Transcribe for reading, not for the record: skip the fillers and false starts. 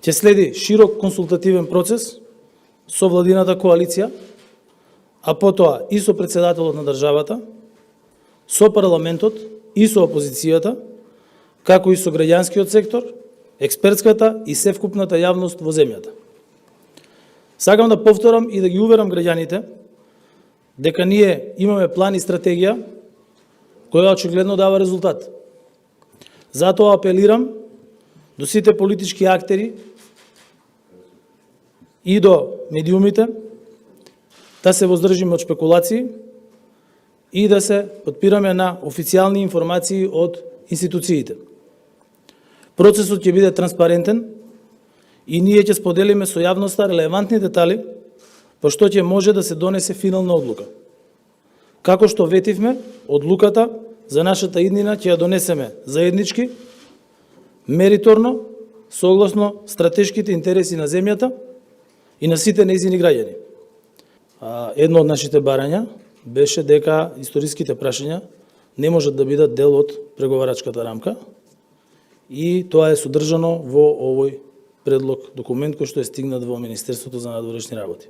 Ќе следи широк консултативен процес со владината коалиција, а потоа и со председателот на државата, со парламентот и со опозицијата, како и со граѓанскиот сектор, експертската и севкупната јавност во земјата. Сакам да повторам и да ги уверам граѓаните дека ние имаме план и стратегија која очигледно дава резултат. Затоа апелирам до сите политички актери и до медиумите да се воздржиме од шпекулации и да се потпираме на официјални информации од институциите. Процесот ќе биде транспарентен и ние ќе споделиме со јавноста релевантни детали по што ќе може да се донесе финална одлука. Како што ветивме, одлуката за нашата иднина ќе ја донесеме заеднички, мериторно, согласно стратешките интереси на земјата и на сите нејзини граѓани. Едно од нашите барања беше дека историските прашања не можат да бидат дел од преговарачката рамка и тоа е содржано во овој предлог документ кој што е стигнат во Министерството за надворешни работи.